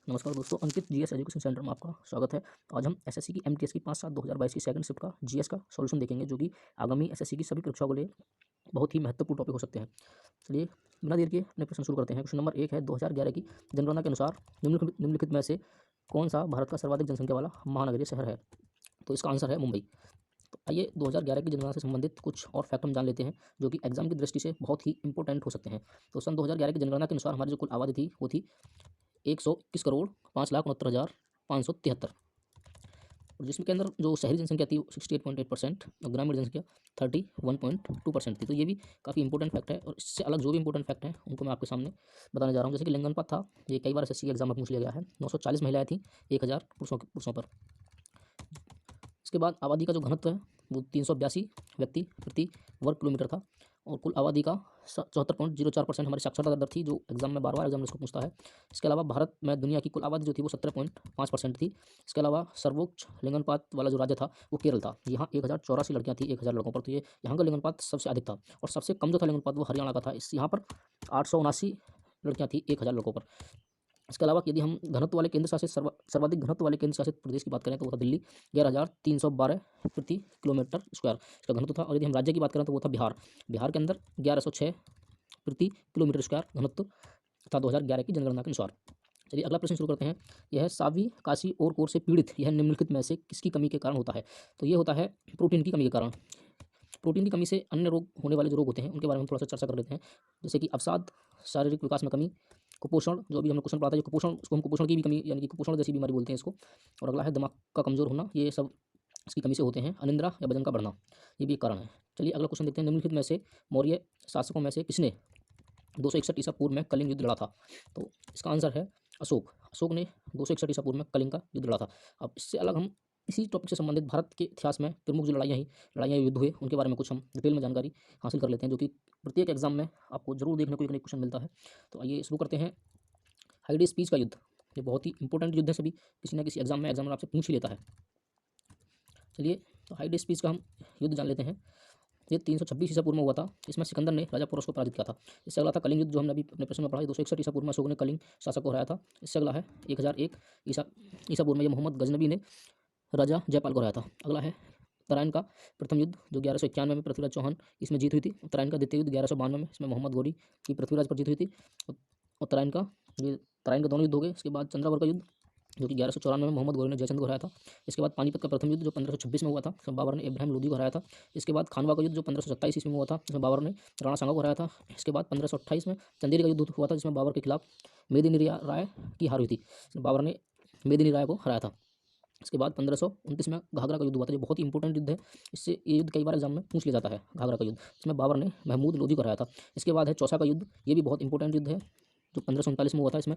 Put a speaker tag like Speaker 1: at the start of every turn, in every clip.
Speaker 1: नमस्कार दोस्तों, अंकित GS education centre में आपका स्वागत है। तो आज हम एसएससी की एमटीएस की 5/7/2022 की सेकंड शिफ्ट का जीएस का सॉल्यूशन देखेंगे, जो कि आगामी एसएससी की सभी परीक्षाओं के लिए बहुत ही महत्वपूर्ण टॉपिक हो सकते हैं। चलिए बिना देर के अपने प्रश्न शुरू करते हैं। क्वेश्चन नंबर 1 है, 2011 की जनगणना के अनुसार निम्नलिखित में से कौन सा भारत का सर्वाधिक जनसंख्या वाला महानगरीय शहर है? तो इसका आंसर है मुंबई। तो आइए 2011 की जनगणना से संबंधित कुछ और फैक्ट हम जान लेते हैं, जो कि एग्जाम की दृष्टि से बहुत ही इंपॉर्टेंट हो सकते हैं। तो सन 2011 की जनगणना के अनुसार हमारी जो कुल आबादी थी वो थी 121,05,69,573, और जिसमें के अंदर जो शहरी जनसंख्या थी 68.8% और ग्रामीण जनसंख्या 31.2% थी। तो ये भी काफ़ी इंपॉर्टेंट फैक्ट है, और इससे अलग जो भी इंपॉर्टेंट फैक्ट हैं उनको मैं आपके सामने बताने जा रहा हूँ। जैसे कि लिंग अनुपात था, ये कई बार एसएससी के एग्जाम में पूछ लिया गया है। 940 महिलाएं थी 1000 पुरुषों पर। इसके बाद आबादी का जो घनत्व है वो 382 व्यक्ति प्रति वर्ग किलोमीटर था, और कुल आबादी का 74.04% हमारी साक्षरता दर थी, जो एग्जाम में बार इसको पूछता है। इसके अलावा भारत में दुनिया की कुल आबादी जो थी वो 17.5% थी। इसके अलावा सर्वोच्च लिंगानुपात वाला जो राज्य था वो केरल था। यहाँ 1084 लड़कियाँ थी 1000 लड़कों पर। तो ये यहाँ का लिंगानुपात सबसे अधिक था, और सबसे कम जो था लिंगानुपात वो हरियाणा का था। इस यहाँ पर 879 लड़कियाँ थी 1000 लोगों पर। इसके अलावा यदि हम घनत्व वाले केंद्र शासित सर्वाधिक घनत्व वाले केंद्र शासित प्रदेश की बात करें तो वो था दिल्ली, 11,312 प्रति किलोमीटर स्क्वायर इसका घनत्व था। और यदि हम राज्य की बात करें तो वो था बिहार। बिहार के अंदर 1106 प्रति किलोमीटर स्क्वायर घनत्व था 2011 की जनगणना के अनुसार। चलिए अगला प्रश्न शुरू करते हैं। यह है, सावी, काशी और कोर से पीड़ित यह निम्नलिखित में से किसकी कमी के कारण होता है? तो ये होता है प्रोटीन की कमी के कारण। प्रोटीन की कमी से अन्य रोग होने वाले जो रोग होते हैं उनके बारे में थोड़ा सा चर्चा कर लेते हैं। जैसे कि अवसाद, शारीरिक विकास में कमी, कुपोषण, जो अभी हमने क्वेश्चन पढ़ा था, जो कुपोषण, उसको हम कुपोषण की भी कमी यानी कि कुपोषण जैसी बीमारी बोलते हैं इसको। और अगला है दिमाग का कमजोर होना, ये सब इसकी कमी से होते हैं। अनिद्रा या वजन का बढ़ना, ये भी एक कारण है। चलिए अगला क्वेश्चन देखते हैं। निम्नलिखित में से मौर्य शासकों में से किसने 261 ईसा पूर्व में कलिंग युद्ध लड़ा था? तो इसका आंसर है अशोक। अशोक ने 261 ईसा पूर्व में कलिंग का युद्ध लड़ा था। अब इससे अलग हम इसी टॉपिक से संबंधित भारत के इतिहास में प्रमुख जो लड़ाइयाँ युद्ध हुए उनके बारे में कुछ हम डिटेल में जानकारी हासिल कर लेते हैं, जो कि प्रत्येक एग्जाम में आपको जरूर देखने को एक क्वेश्चन मिलता है। तो आइए शुरू करते हैं। हाइडे स्पीच का युद्ध, ये बहुत ही इंपॉर्टेंट युद्ध है, सभी किसी न किसी एग्जाम में एग्जामिनर आपसे पूछ ही लेता है। चलिए तो हाइडे स्पीच का हम युद्ध जान लेते हैं। ये 326 ईसा पूर्व में हुआ था। इसमें सिकंदर ने राजा पोरस को पराजित किया था। इससे अगला था कलिंग युद्ध, जो हमने अभी अपने प्रश्न में पढ़ा। 261 ईसा पूर्व में अशोक ने कलिंग शासक को हराया था। इससे अगला है 1001 ईसा ईसा पूर्व में ये मोहम्मद गजनबी ने राजा जयपाल को हराया था। अगला है तराइन का प्रथम युद्ध, जो 1191 में पृथ्वीराज चौहान इसमें जीत हुई थी। तराइन का द्वितीय युद्ध 1192 में, इसमें मोहम्मद गौरी की पृथ्वीराज पर जीत हुई थी। और तराइन का दोनों युद्ध हो गए। इसके बाद चंद्रावर का युद्ध, जो कि 1194 में मोहम्मद गौरी ने जयचंद को हराया था। इसके बाद पानीपत का प्रथम युद्ध, जो 1526 में हुआ था, इसमें बाबर ने इब्राहिम लोदी को हराया था। इसके बाद खानवा का युद्ध, जो 1527 ईस्वी में हुआ था, इसमें बाबर ने राणा सांगा को हराया था। इसके बाद 1528 में चंदेरी का युद्ध हुआ था, जिसमें बाबर के खिलाफ मेदिनी राय की हार हुई थी। बाबर ने मेदिनी राय को हराया था। इसके बाद 1529 में घाघरा का युद्ध हुआ था, जो बहुत ही इंपॉर्टेंट युद्ध है। इससे ये युद्ध कई बार एग्जाम में पूछ लिया जाता है, घाघरा का युद्ध, इसमें बाबर ने महमूद लोदी को हराया था। इसके बाद है चौसा का युद्ध, ये भी बहुत इंपॉर्टेंट युद्ध है, जो 1539 में हुआ था। इसमें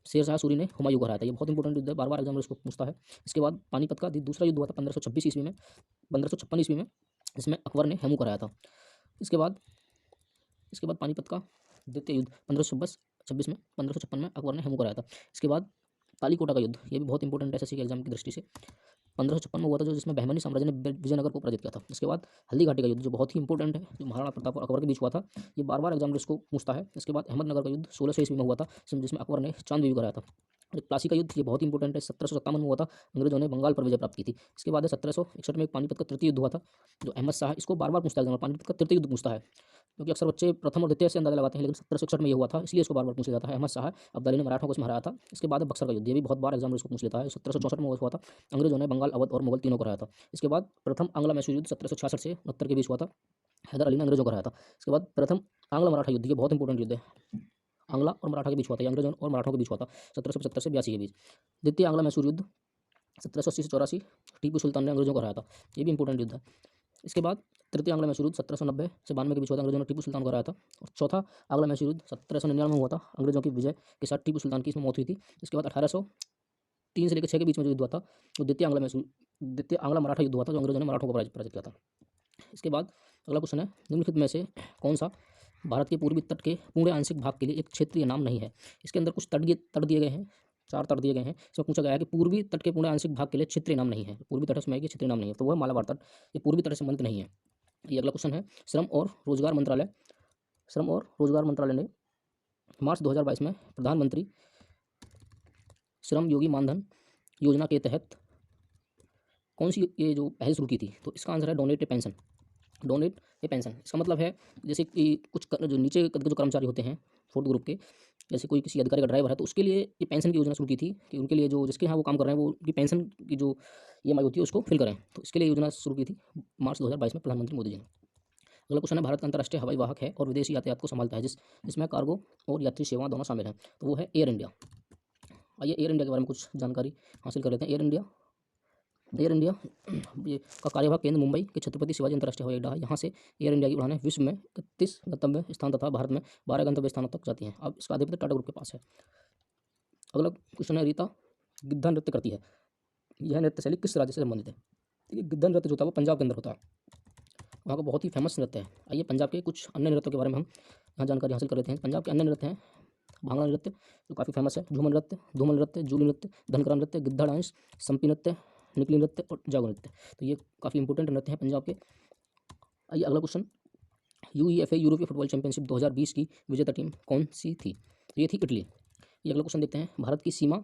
Speaker 1: शेर शाह सूरी ने हुमायूं को हराया था। ये बहुत इंपॉर्टेंट युद्ध है, बार एग्जाम में इसको पूछता है। इसके बाद पानीपत का दूसरा युद्ध हुआ था 1526 ईस्वी में, 1556 ईस्वी में, इसमें अकबर ने हेमू को हराया था। इसके बाद पानीपत का द्वितीय युद्ध 1526 में, 1556 में अकबर ने हेमू को हराया था। इसके बाद तालीकोटा का युद्ध, ये भी बहुत इंपॉर्टेंट है एसएससी के एग्जाम की दृष्टि से, 1556 में हुआ था, जो जिसमें बहमनी साम्राज्य ने विजयनगर को पराजित किया था। इसके बाद हल्दी घाटी का युद्ध, जो बहुत ही इंपॉर्टेंट है, जो महाराणा प्रताप और अकबर के बीच हुआ था, ये बार एग्जाम इसको पूछता है। इसके बाद अहमदनगर का युद्ध 1600 ईस्वी में हुआ था, जिसमें अकबर ने चांद बीबी को हराया था। प्लासी का युद्ध, ये बहुत इंपॉर्टेंट है, 1757 में हुआ था, अंग्रेजों ने बंगाल पर विजय प्राप्त की थी। इसके बाद 1761 में एक पानीपत का तृतीय युद्ध हुआ था, जो अहमद शाह, इसको बार पूछता है, पानीपत का तृतीय युद्ध पूछता है, क्योंकि अक्सर बच्चे प्रथम और द्वितीय से अंदाजा लगाते हैं, लेकिन 1761 में ये हुआ था, इसलिए इसको बार पूछ जाता है। अहमद शाह अब्दाली ने मराठों को इसमें हराया था। इसके बाद बक्सर का युद्ध, ये भी बहुत बार एग्जाम इसको पूछ लेता है, 1764 में हुआ था, अंग्रेजों ने बंगाल, अवध और मुगल तीनों को हराया था। इसके बाद प्रथम आंग्ला मैसूर युद्ध 1766 से 69 के बीच हुआ था, हैदर अली ने अंग्रेजों को हराया था। इसके बाद प्रथम आंग्ल मराठा युद्ध, ये बहुत इंपॉर्टेंट युद्ध है, आंग्ला और मराठा के बीच हुआ था, अंग्रेजों और मराठों के बीच हुआ था 1775 से 82 के बीच। द्वितीय आंग्ला मैसूर युद्ध 1780 से 84, टीपू सुल्तान ने अंग्रेजों को हराया था, ये भी इंपॉर्टेंट युद्ध है। इसके बाद तृतीय आंग्ला मैसूर युद्ध 1790 से 92 के बीच हुआ था, अंग्रेजों ने टीपू सुल्तान को हराया था। और चौथा आंग्ला मैसूर युद्ध 1799 में हुआ था, अंग्रेजों की विजय के साथ टीपू सुल्तान की इसमें मौत हुई थी। इसके बाद 1803 से लेकर 6 के बीच में जो युद्ध हुआ था, वो द्वितीय आंग्ला मराठा युद्ध हुआ था, जो अंग्रेजों ने मराठों को पराजित किया था। इसके बाद अगला क्वेश्चन है, निम्नलिखित में से कौन सा भारत के पूर्वी तट के पूर्ण आंशिक भाग के लिए एक क्षेत्रीय नाम नहीं है? इसके अंदर कुछ तट दिए गए हैं, 4 तट दिए गए हैं। इसमें पूछा गया है कि पूर्वी तट के पूर्ण आंशिक भाग के लिए क्षेत्रीय नाम नहीं है। पूर्वी तट में क्षेत्रीय नाम नहीं है, तो वह मालाबार तट, ये पूर्वी तट से संबंधित नहीं है। ये अगला क्वेश्चन है, श्रम और रोजगार मंत्रालय ने मार्च 2022 में प्रधानमंत्री श्रम योगी मानधन योजना के तहत कौन सी ये जो पहल शुरू की थी? तो इसका आंसर है डोनेट ए पेंशन। डोनेट ए पेंशन इसका मतलब है जैसे कि कुछ जो नीचे कद के जो कर्मचारी होते हैं फोर्थ ग्रुप के, जैसे कोई किसी अधिकारी का ड्राइवर है, तो उसके लिए ये पेंशन की योजना शुरू की थी कि उनके लिए जो जिसके यहाँ वो काम कर रहे हैं वो उनकी पेंशन की जो ईएमआई होती है उसको फिल करें। तो इसके लिए योजना शुरू की थी मार्च 2022 में प्रधानमंत्री मोदी जी ने। अगला क्वेश्चन है, भारत का अंतर्राष्ट्रीय हवाई वाहक है और विदेशी यातायात को संभालता है जिसमें कार्गो और यात्री सेवाएं दोनों शामिल हैं, तो वो है एयर इंडिया। आइए एयर इंडिया के बारे में कुछ जानकारी हासिल कर लेते हैं। एयर इंडिया ये का कार्यवाहक केंद्र मुंबई के छत्रपति शिवाजी अंतर्राष्ट्रीय हवाई अड्डा है। यहाँ से एयर इंडिया की उड़ानें विश्व में 31 गंतव्य स्थान तथा भारत में 12 गंतव्य स्थानों तक जाती हैं। अब इसका अधिपति टाटा ग्रुप के पास है। अगला क्वेश्चन है, रीता गिद्धा नृत्य करती है, यह नृत्य शैली किस राज्य से संबंधित है? देखिए गिद्धा नृत्य जो होता है वो पंजाब के अंदर होता है, वहाँ का बहुत ही फेमस नृत्य है। आइए पंजाब के कुछ अन्य नृत्यों के बारे में हम यहाँ जानकारी हासिल कर लेते हैं। पंजाब के अन्य नृत्य हैं भांगड़ा नृत्य जो काफ़ी फेमस है, झूमर नृत्य, धूमर नृत्य, जूली नृत्य, धनकरा नृत्य, गिद्धा डांस, संपी नृत्य, निकली नृत्य और जागो नृत्य। तो ये काफ़ी इंपॉर्टेंट नृत्य हैं पंजाब के। आइए अगला क्वेश्चन, यूईएफए यूरोपीय फुटबॉल चैंपियनशिप 2020 की विजेता टीम कौन सी थी? तो ये थी इटली। ये अगला क्वेश्चन देखते हैं, भारत की सीमा ...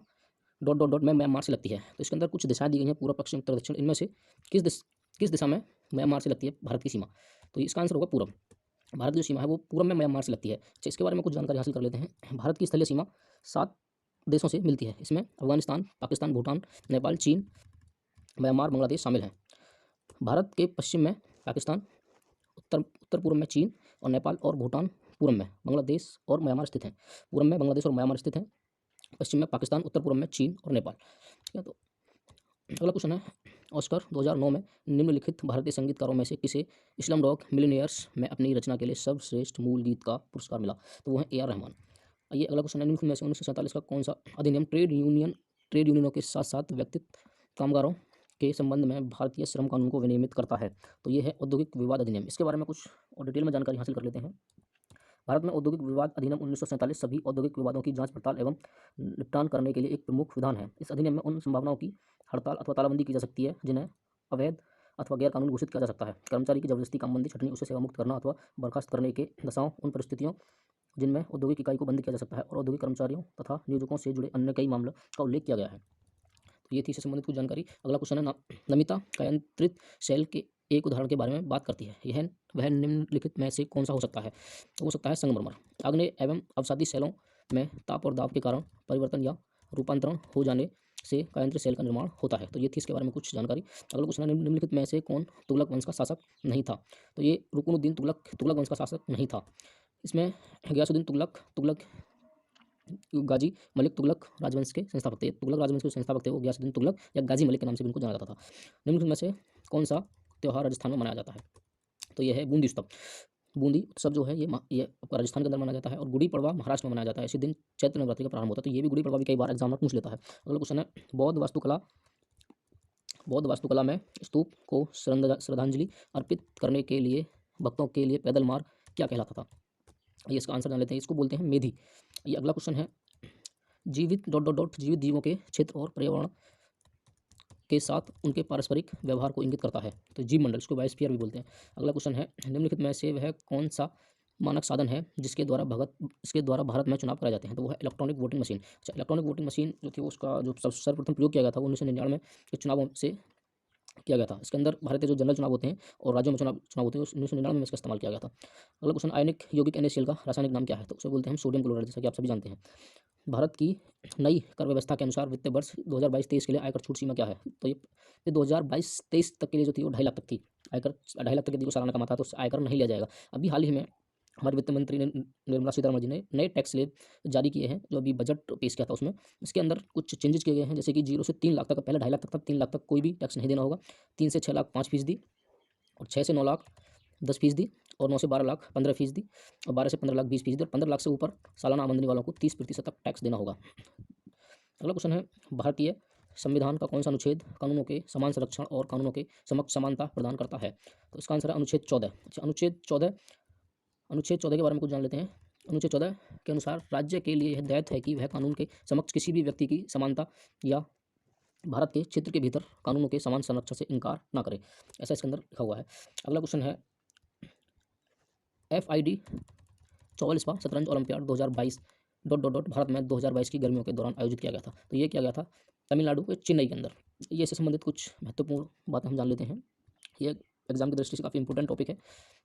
Speaker 1: में म्यांमार से लगती है, तो इसके अंदर कुछ दिशाएं दी गई हैं, पूर्व, पश्चिम, उत्तर, दक्षिण। इनमें से किस दिशा में म्यांमार से लगती है भारत की सीमा? तो इसका आंसर होगा पूर्व। भारत की जो सीमा है वो पूर्व में म्यांमार से लगती है। अच्छा, इसके बारे में कुछ जानकारी हासिल कर लेते हैं। भारत की स्थलीय सीमा 7 देशों से मिलती है। इसमें अफगानिस्तान, पाकिस्तान, भूटान, नेपाल, चीन, म्यांमार, बांग्लादेश शामिल हैं। भारत के पश्चिम में पाकिस्तान, उत्तर पूर्व में चीन और नेपाल और भूटान, पूर्व में बांग्लादेश और म्यांमार स्थित हैं। पूर्व में बांग्लादेश और म्यांमार स्थित हैं, पश्चिम में पाकिस्तान, उत्तर पूर्व में चीन और नेपाल। ठीक है, तो अगला क्वेश्चन है, ऑस्कर 2009 में निम्नलिखित भारतीय संगीतकारों में से किसे स्लमडॉग मिलियनेयर्स में अपनी रचना के लिए सर्वश्रेष्ठ मूल गीत का पुरस्कार मिला? तो वो है ए आर रहमान। आइए अगला क्वेश्चन है, निम्नलिखित में से 1947 का कौन सा अधिनियम ट्रेड यूनियनों के साथ साथ व्यक्तिगत कामगारों के संबंध में भारतीय श्रम कानून को विनियमित करता है? तो ये है औद्योगिक विवाद अधिनियम। इसके बारे में कुछ और डिटेल में जानकारी हासिल कर लेते हैं। भारत में औद्योगिक विवाद अधिनियम 1947 सभी औद्योगिक विवादों की जांच पड़ताल एवं निपटान करने के लिए एक प्रमुख विधान है। इस अधिनियम में उन संभावनाओं की हड़ताल अथवा तालाबंदी की जा सकती है जिन्हें अवैध अथवा गैर कानूनी घोषित किया जा सकता है। कर्मचारी की जबरदस्ती कामबंदी, छटनी, उसे सेवा मुक्त करना अथवा बर्खास्त करने के दशाओं उन परिस्थितियों जिनमें औद्योगिक इकाई को बंद किया जा सकता है और औद्योगिक कर्मचारियों तथा नियोजकों से जुड़े अन्य कई मामलों का उल्लेख किया गया है। तो ये थी इससे संबंधित कुछ जानकारी। अगला क्वेश्चन है, नमिता कायांतरित सेल के एक उदाहरण के बारे में बात करती है, वह निम्नलिखित में से कौन सा हो सकता है? तो हो सकता है संगमरमर। आग्नेय एवं अवसादी सेलों में ताप और दाब के कारण परिवर्तन या रूपांतरण हो जाने से कायांतरित सेल का निर्माण होता है। तो ये थी इसके बारे में कुछ जानकारी। अगला क्वेश्चन है, निम्नलिखित में से कौन तुगलक वंश का शासक नहीं था? तो ये रुकनुद्दीन तुगलक वंश का शासक नहीं था। इसमें गयासुद्दीन तुगलक गाजी मलिक तुगलक राजवंश के संस्थापक थे। तुगलक राजवंश के संस्थापक थे वो गयासुद्दीन तुगलक या गाजी मलिक के नाम से भी इनको जाना जाता था। निम्नलिखित में से कौन सा त्यौहार राजस्थान में मनाया जाता है? तो यह है बूंदी उत्सव। बूंदी उत्सव जो है ये आपका राजस्थान के अंदर मनाया जाता है। और गुड़ी पड़वा महाराष्ट्र में मनाया जाता है। इसी दिन चैत्र नवरात्रि का प्रारंभ होता है। तो ये भी गुड़ी पड़वा भी कई बार एग्जाम में पूछ लेता है। अगला क्वेश्चन है, बौद्ध वास्तुकला में स्तूप को श्रद्धांजलि अर्पित करने के लिए भक्तों के लिए पैदल मार्ग क्या कहलाता था? ये इसका आंसर जान लेते हैं। इसको बोलते हैं मेधी। ये अगला क्वेश्चन है, जीवित ... जीवित जीवों के क्षेत्र और पर्यावरण के साथ उनके पारस्परिक व्यवहार को इंगित करता है। तो जीव मंडल, इसको बायोस्फीयर भी बोलते हैं। अगला क्वेश्चन है, निम्नलिखित में से वह कौन सा मानक साधन है जिसके द्वारा भारत में चुनाव कराए जाते हैं? तो वो है इलेक्ट्रॉनिक वोटिंग मशीन। अच्छा, इलेक्ट्रॉनिक वोटिंग मशीन जो थी उसका जो सर्वप्रथम प्रयोग किया गया था वो 1999 के चुनावों से किया गया था। इसके अंदर भारतीय जो जनरल चुनाव होते हैं और राज्यों में चुनाव होते हैं, 1999 में इसका इस्तेमाल किया गया था। अगला क्वेश्चन, आयनिक यौगिक NaCl का रासायनिक नाम क्या है? तो उसे बोलते हैं हम सोडियम क्लोराइड, जैसा कि आप सभी जानते हैं। भारत की नई कर व्यवस्था के अनुसार वित्तीय वर्ष 2022-23 के लिए आयकर छूट सीमा क्या है? तो ये 2022-23 तक के लिए जो थी वो 2.5 लाख तक थी। आयकर 2.5 लाख तक यदि को सालाना कमाता है तो उससे आयकर नहीं लिया जाएगा। अभी हाल ही में हमारे वित्त मंत्री निर्मला सीतारमण जी ने नए टैक्स स्लैब जारी किए हैं, जो अभी बजट पेश किया था उसमें। इसके अंदर कुछ चेंजेस किए गए हैं, जैसे कि 0 से 3 लाख तक, पहले 2.5 लाख तक था, 3 लाख तक कोई भी टैक्स नहीं देना होगा। 3 से 6 लाख 5%, और 6 से 9 लाख 10%, और 9 से 12 लाख 15%, और 12 से 15 लाख 20%, और 15 लाख से ऊपर सालाना आमदनी वालों को 30% तक टैक्स देना होगा। अगला क्वेश्चन है, भारतीय संविधान का कौन सा अनुच्छेद कानूनों के समान संरक्षण और कानूनों के समक्ष समानता प्रदान करता है? तो इसका आंसर है अनुच्छेद 14। अच्छा, अनुच्छेद 14 के बारे में कुछ जान लेते हैं। अनुच्छेद 14 के अनुसार राज्य के लिए यह दायित्व है कि वह कानून के समक्ष किसी भी व्यक्ति की समानता या भारत के क्षेत्र के भीतर कानूनों के समान संरक्षण से इनकार ना करे, ऐसा इसके अंदर लिखा हुआ है। अगला क्वेश्चन है, FID 44वां शतरंज ओलंपियाड 2022 भारत में 2022 की गर्मियों के दौरान आयोजित किया गया था। तो ये किया गया था तमिलनाडु के चेन्नई के अंदर। ये इससे संबंधित कुछ महत्वपूर्ण बातें हम जान लेते हैं। ये एग्जाम की दृष्टि से काफ़ी इंपॉर्टेंट टॉपिक है,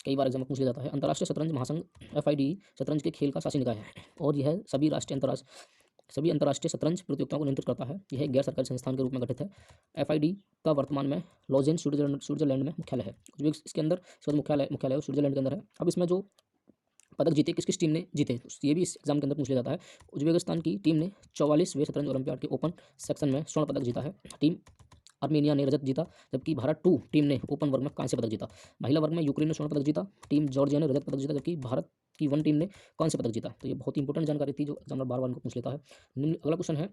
Speaker 1: कई बार एग्जाम में पूछ लिया जाता है। अंतर्राष्ट्रीय शतरंज महासंघ FIDE शतरंज के खेल का शासी निकाय है और यह सभी अंतर्राष्ट्रीय शतरंज प्रतियोगिताओं को नियंत्रित करता है। यह एक गैर सरकारी संस्थान के रूप में गठित है। FIDE का वर्तमान में लॉजेन स्विट्जरलैंड में मुख्यालय है। इसके अंदर मुख्यालय स्विट्जरलैंड के अंदर है। अब इसमें जो पदक जीते किस टीम ने जीते, तो ये भी इस एग्जाम के अंदर पूछ लिया जाता है। उज्बेकिस्तान की टीम ने 44वें शतरंज ओलंपियाड के ओपन सेक्शन में स्वर्ण पदक जीता है। टीम आर्मेनिया ने रजत जीता, जबकि भारत 2 टीम ने ओपन वर्ग में कांस्य पदक जीता। महिला वर्ग में यूक्रेन ने स्वर्ण पदक जीता, टीम जॉर्जिया ने रजत पदक जीता, जबकि भारत की 1 टीम ने कांस्य पदक जीता। तो ये बहुत ही इंपॉर्टेंट जानकारी थी जो एग्जामिनर बार बार इनको पूछ लेता है। अगला क्वेश्चन है,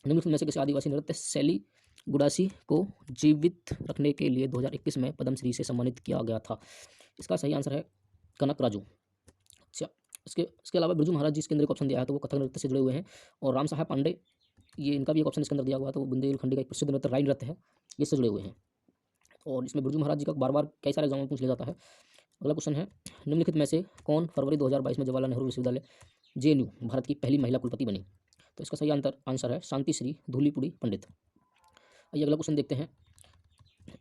Speaker 1: निम्नलिखित में से किसी आदिवासी नृत्य शैली गुडासी को जीवित रखने के लिए 2021 में पद्मश्री से सम्मानित किया गया था? इसका सही आंसर है कनक राजू। अच्छा, इसके अलावा बिरजू महाराज जी इसके अंदर एक ऑप्शन दिया है, तो वो कथक नृत्य से जुड़े हुए हैं। और राम साहब पांडे, ये इनका भी एक ऑप्शन इसके अंदर दिया हुआ है, तो वो बुंदेलखंडी का एक प्रसिद्ध नृत्य राई नृत्य है, ये इससे जुड़े हुए हैं। और इसमें बिरजू महाराज जी का बार बार कई सारे एग्जाम में पूछ लिया जाता है। अगला क्वेश्चन है, निम्नलिखित में से कौन फरवरी 2022 में जवाहरलाल नेहरू विश्वविद्यालय JNU भारत की पहली महिला कुलपति बनी? तो इसका सही आंसर है शांति श्री धूलीपुड़ी पंडित। आइए अगला क्वेश्चन देखते हैं।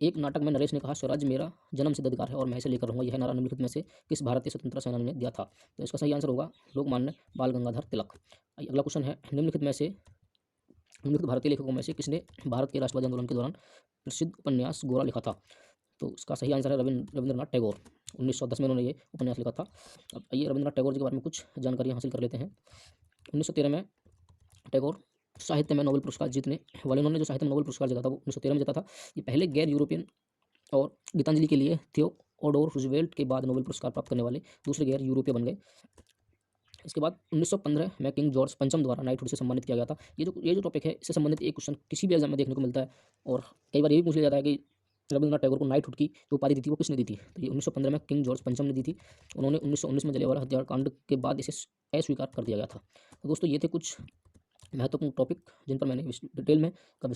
Speaker 1: एक नाटक में नरेश ने कहा, स्वराज मेरा जन्म सिद्ध अधिकार है और मैं इसे लेकर रहूंगा। यह नारा निम्नलिखित में से किस भारतीय स्वतंत्रता सेनानी ने दिया था? तो इसका सही आंसर होगा लोकमान्य बाल गंगाधर तिलक। आइए अगला क्वेश्चन है, निम्नलिखित भारतीय लेखकों में से किसने भारत के राष्ट्रवादी आंदोलन के दौरान प्रसिद्ध उपन्यास गोरा लिखा था? तो इसका सही आंसर है रविंद्रनाथ टैगोर। 1910 में उन्होंने ये उपन्यास लिखा था। अब आइए रविंद्रनाथ टैगोर जी के बारे में कुछ जानकारी हासिल कर लेते हैं। 1913 में टैगोर साहित्य में नोबेल पुरस्कार जीतने वाले, उन्होंने जो साहित्य में नोबेल पुरस्कार जीता था वो 1913 में जीता था। ये पहले गैर यूरोपियन और गीतांजलि के लिए थियोडोर रूजवेल्ट के बाद नोबेल पुरस्कार प्राप्त करने वाले दूसरे गैर यूरोपीय बन गए। इसके बाद 1915 में किंग जॉर्ज पंचम द्वारा नाइटहुड से सम्मानित किया गया था। ये जो टॉपिक है, इससे संबंधित एक क्वेश्चन किसी भी एग्जाम में देखने को मिलता है और कई बार ये भी पूछ लिया जाता है कि रविंद्रनाथ टैगोर को नाइटहुड की जो उपाधि दी थी वो किसने दी थी? तो ये 1915 में किंग जॉर्ज पंचम ने दी थी। उन्होंने 1919 में जलियांवाला हत्याकांड के बाद इसे अस्वीकार कर दिया गया था। तो दोस्तों, ये थे कुछ महत्वपूर्ण टॉपिक जिन पर मैंने डिटेल में